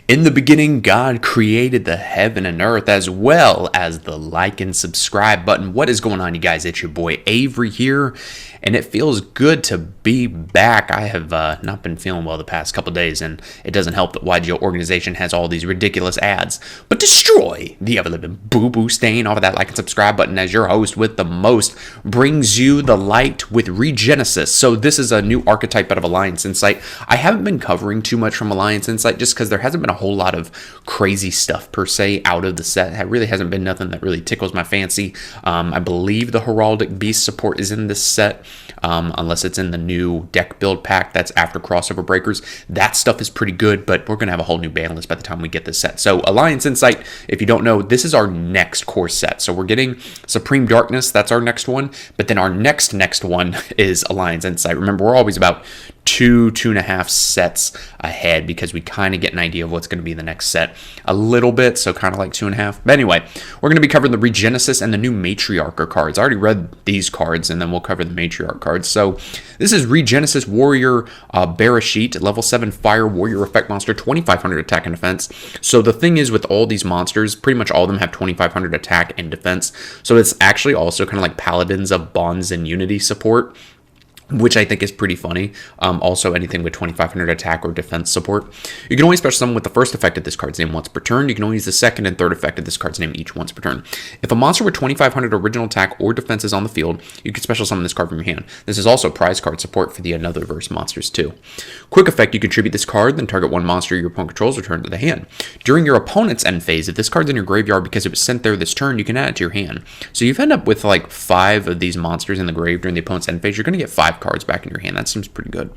In the beginning, God created the heaven and earth as well as the like and subscribe button. What is going on, you guys? It's your boy Avery here, and it feels good to be back. I have not been feeling well the past couple days, and it doesn't help that Yugioh organization has all these ridiculous ads. But destroy the ever-living boo-boo stain off of that like and subscribe button as your host with the most brings you the light with REGENISIS. So this is a new archetype out of Alliance Insight. I haven't been covering too much from Alliance Insight just because there hasn't been a whole lot of crazy stuff per se out of the set. It really hasn't been nothing that really tickles my fancy. I believe the Heraldic Beast support is in this set, unless it's in the new deck build pack that's after crossover breakers. That stuff is pretty good, but we're going to have a whole new ban list by the time we get this set. So Alliance Insight, if you don't know, this is our next core set. So we're getting Supreme Darkness, that's our next one, but then our next one is Alliance Insight. Remember, we're always about 2.5 sets ahead because we kind of get an idea of what's going to be the next set a little bit, so kind of like 2.5. But anyway, we're going to be covering the REGENISIS and the new Matriarch cards. I already read these cards, and then we'll cover the Matriarch cards. So this is REGENISIS Warrior Bereshit, level 7 Fire Warrior Effect Monster, 2,500 attack and defense. So the thing is with all these monsters, pretty much all of them have 2,500 attack and defense. So it's actually also kind of like Paladins of Bonds and Unity support, which I think is pretty funny. Also, anything with 2,500 attack or defense support. You can only special summon with the first effect of this card's name once per turn. You can only use the second and third effect of this card's name each once per turn. If a monster with 2,500 original attack or defense is on the field, you can special summon this card from your hand. This is also prize card support for the Another Verse monsters too. Quick effect, you contribute this card, then target one monster your opponent controls, return to the hand. During your opponent's end phase, if this card's in your graveyard because it was sent there this turn, you can add it to your hand. So you end up with like 5 of these monsters in the grave during the opponent's end phase. You're going to get 5 cards back in your hand. That seems pretty good.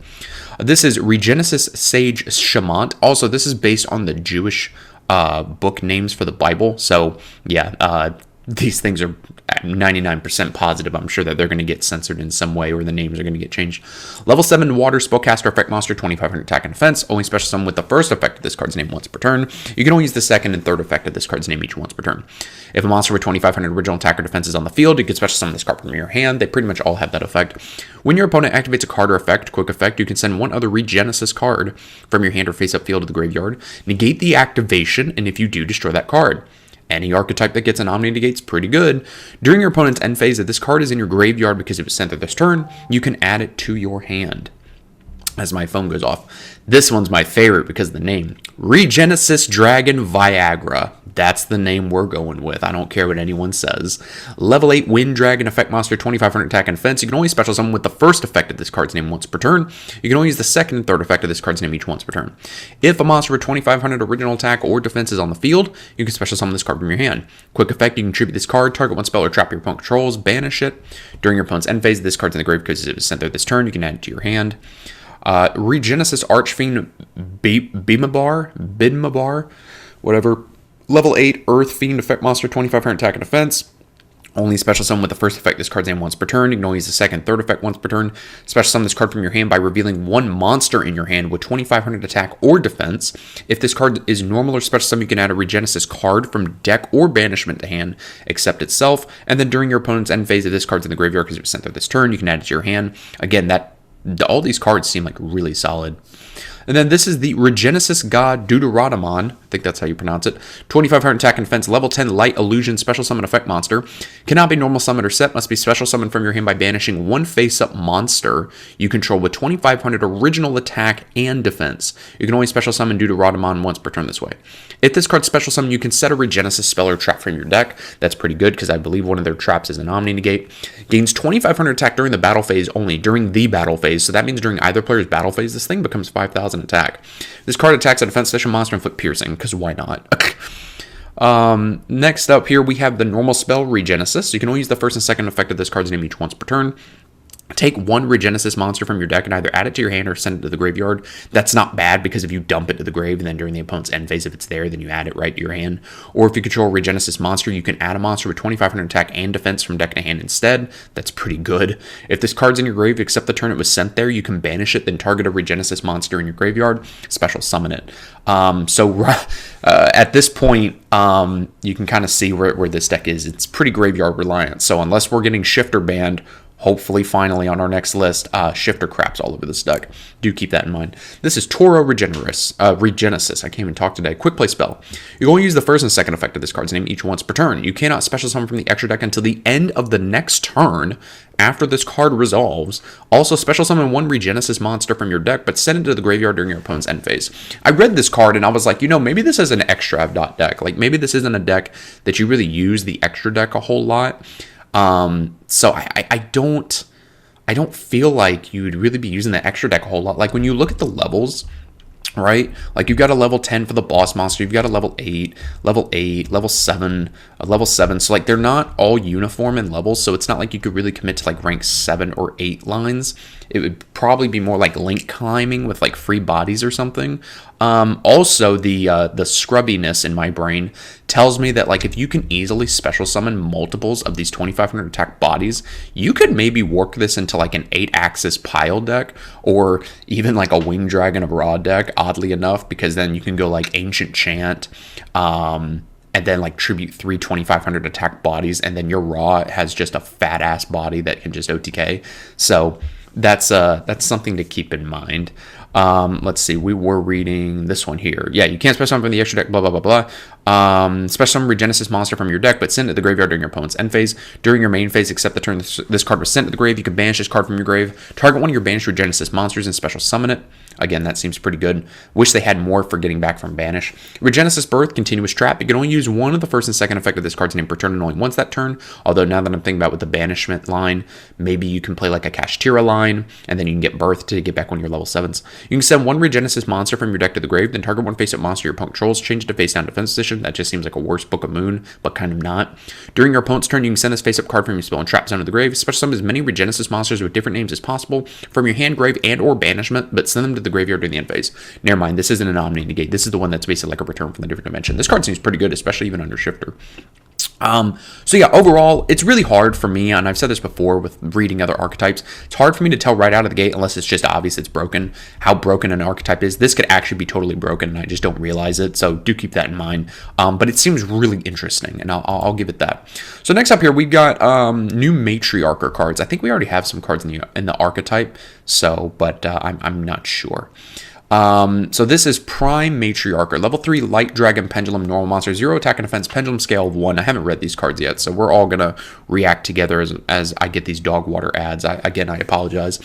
This is REGENISIS Sage Shamant. Also, this is based on the Jewish book names for the Bible. So, yeah, these things are 99% positive. I'm sure that they're going to get censored in some way, or the names are going to get changed. Level 7 Water Spellcaster Effect Monster, 2,500 attack and defense. Only special summon with the first effect of this card's name once per turn. You can only use the second and third effect of this card's name each once per turn. If a monster with 2,500 original attack or defense is on the field, you can special summon this card from your hand. They pretty much all have that effect. When your opponent activates a card or effect, quick effect, you can send one other REGENISIS card from your hand or face up field to the graveyard. Negate the activation, and if you do, destroy that card. Any archetype that gets an Omni Negate's pretty good. During your opponent's end phase, if this card is in your graveyard because it was sent there this turn, you can add it to your hand. As my phone goes off. This one's my favorite because of the name. REGENISIS Dragon Viagra. That's the name we're going with. I don't care what anyone says. Level 8 Wind Dragon Effect Monster, 2,500 attack and defense. You can only special summon with the first effect of this card's name once per turn. You can only use the second and third effect of this card's name each once per turn. If a monster with 2,500 original attack or defense is on the field, you can special summon this card from your hand. Quick effect, you can contribute this card, target one spell or trap your opponent controls, banish it. During your opponent's end phase, this card's in the grave because it was sent there this turn. You can add it to your hand. REGENISIS Archfiend Bidmabar, whatever. Level 8 Earth Fiend Effect Monster, 2,500 attack and defense. Only special summon with the first effect this card's name once per turn. You can only use the second, third effect once per turn. Special summon this card from your hand by revealing one monster in your hand with 2,500 attack or defense. If this card is normal or special summon, you can add a REGENISIS card from deck or banishment to hand, except itself. And then during your opponent's end phase, if this card's in the graveyard because it was sent there this turn, you can add it to your hand. Again, all these cards seem like really solid. And then this is the REGENISIS God Deuteronomon. I think that's how you pronounce it. 2,500 attack and defense. Level 10 Light Illusion Special Summon Effect Monster. Cannot be normal summoned or set. Must be special summoned from your hand by banishing one face-up monster you control with 2,500 original attack and defense. You can only special summon Deuteronomon once per turn this way. If this card's special summon, you can set a REGENISIS spell or trap from your deck. That's pretty good because I believe one of their traps is an Omni Negate. Gains 2,500 attack during the battle phase only. During the battle phase. So that means during either player's battle phase, this thing becomes 5,000 attack. This card attacks a defense special monster, inflict piercing, because why not? Next up here, we have the normal spell REGENISIS. You can only use the first and second effect of this card's name each once per turn. Take one REGENISIS monster from your deck and either add it to your hand or send it to the graveyard. That's not bad because if you dump it to the grave and then during the opponent's end phase, if it's there, then you add it right to your hand. Or if you control a REGENISIS monster, you can add a monster with 2,500 attack and defense from deck to hand instead. That's pretty good. If this card's in your grave, except the turn it was sent there, you can banish it, then target a REGENISIS monster in your graveyard, special summon it. At this point, you can kind of see where this deck is. It's pretty graveyard reliant. So unless we're getting Shifter banned, hopefully finally on our next list. Shifter craps all over this deck. Do keep that in mind. This is Toro Regenesis. I can't even talk today. Quick play spell. You're going to use the first and second effect of this card's name each once per turn. You cannot special summon from the extra deck until the end of the next turn after this card resolves. Also, special summon one Regenesis monster from your deck, but send it to the graveyard during your opponent's end phase. I read this card and I was like, maybe this is an extra deck. Like, maybe this isn't a deck that you really use the extra deck a whole lot. So I don't feel like you would really be using the extra deck a whole lot. Like, when you look at the levels, right? Like, you've got a level 10 for the boss monster. You've got a level 8, level 7, a level 7. So, like, they're not all uniform in levels. So it's not like you could really commit to, like, rank 7 or 8 lines. It would probably be more like link climbing with, like, free bodies or something. Also, the scrubbiness in my brain tells me that, like, if you can easily special summon multiples of these 2500 attack bodies, you could maybe work this into, like, an 8-axis pile deck, or even like a Winged Dragon of Raw deck, oddly enough, because then you can go like Ancient Chant, and then like tribute 3 2500 attack bodies, and then your Raw has just a fat ass body that can just OTK. So that's something to keep in mind. Let's see, we were reading this one here. Yeah, you can't special summon from the extra deck, blah, blah, blah, blah. Special summon Regenesis monster from your deck, but send it to the graveyard during your opponent's end phase. During your main phase, except the turn this card was sent to the grave, you can banish this card from your grave. Target one of your banished Regenesis monsters and special summon it. Again, that seems pretty good. Wish they had more for getting back from banish. Regenesis Birth, continuous trap. You can only use one of the first and second effect of this card's name per turn and only once that turn. Although now that I'm thinking about with the banishment line, maybe you can play like a Kashtira line, and then you can get Birth to get back one of your level 7s. You can send one Regenesis monster from your deck to the grave, then target one face-up monster your opponent controls, change it to face-down defense position. That just seems like a worse Book of Moon, but kind of not. During your opponent's turn, you can send this face-up card from your spell and trap zone to the grave. Special summon as many Regenesis monsters with different names as possible from your hand, grave, and or banishment, but send them to the graveyard during the end phase. Never mind, this isn't an Omni Negate. This is the one that's basically like a return from the different dimension. This card seems pretty good, especially even under Shifter. So yeah, overall, it's really hard for me, and I've said this before with reading other archetypes, it's hard for me to tell right out of the gate, unless it's just obvious it's broken, how broken an archetype is. This could actually be totally broken, and I just don't realize it, so do keep that in mind. But it seems really interesting, and I'll give it that. So next up here, we've got new Matriarcher cards. I think we already have some cards in the archetype, so, but I'm not sure. So this is Prime Matriarcher, level 3 Light Dragon Pendulum Normal Monster, 0 attack and defense, Pendulum Scale of 1. I haven't read these cards yet, so we're all gonna react together as I get these dog water ads. I apologize.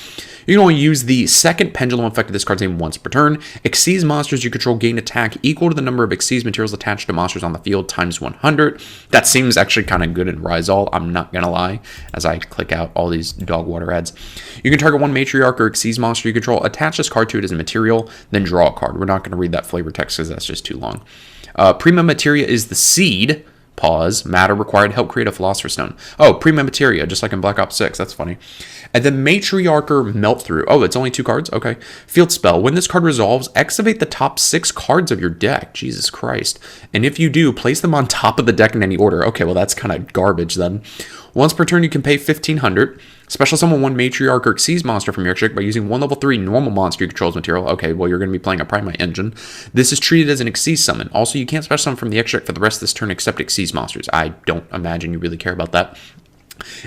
You can only use the second Pendulum effect of this card's name once per turn. Xyz monsters you control gain attack equal to the number of Xyz materials attached to monsters on the field times 100. That seems actually kind of good in Rizal, I'm not gonna lie, as I click out all these dog water ads. You can target one Matriarch or Xyz monster you control, attach this card to it as a material, then draw a card. We're not going to read that flavor text because that's just too long. Prima Materia is the seed. Pause. Matter required to help create a Philosopher's Stone. Oh, Prima Materia, just like in Black Ops 6. That's funny. And then Matriarcher Melt Through. Oh, it's only 2 cards? Okay. Field spell. When this card resolves, excavate the top 6 cards of your deck. Jesus Christ. And if you do, place them on top of the deck in any order. Okay, well, that's kind of garbage then. Once per turn, you can pay 1,500. Special summon one Matriarch or Xyz monster from your deck by using one level 3 normal monster you control as material. Okay, well, you're going to be playing a Primite Engine. This is treated as an Xyz summon. Also, you can't special summon from the extra deck for the rest of this turn except Xyz monsters. I don't imagine you really care about that.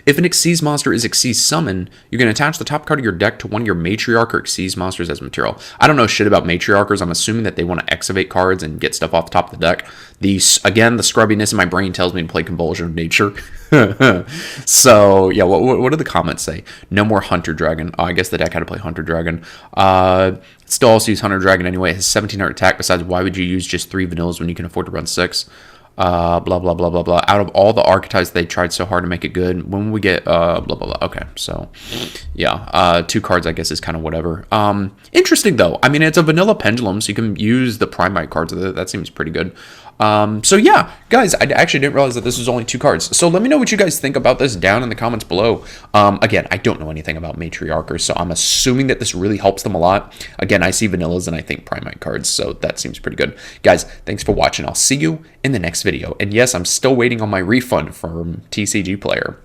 If an Xyz monster is Xyz summon, you can attach the top card of your deck to one of your Matriarch or Xyz monsters as material. I don't know shit about Matriarchers. I'm assuming that they want to excavate cards and get stuff off the top of the deck. Again, the scrubbiness in my brain tells me to play Convulsion of Nature. So, yeah, what do the comments say? No more Hunter Dragon. Oh, I guess the deck had to play Hunter Dragon. Still also use Hunter Dragon anyway. It has 1,700 attack. Besides, why would you use just 3 vanillas when you can afford to run 6? Blah, blah, blah, blah, blah. Out of all the archetypes, they tried so hard to make it good. When we get, blah, blah, blah. Okay, so, yeah. 2 cards, I guess, is kind of whatever. Interesting, though. I mean, it's a vanilla pendulum, so you can use the Primite cards with it. That seems pretty good. So yeah, guys, I actually didn't realize that this was only 2 cards. So let me know what you guys think about this down in the comments below. Again, I don't know anything about Matriarchers, so I'm assuming that this really helps them a lot. Again, I see vanillas and I think Primite cards, so that seems pretty good. Guys, thanks for watching. I'll see you in the next video. And yes, I'm still waiting on my refund from TCG Player.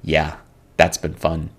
Yeah, that's been fun.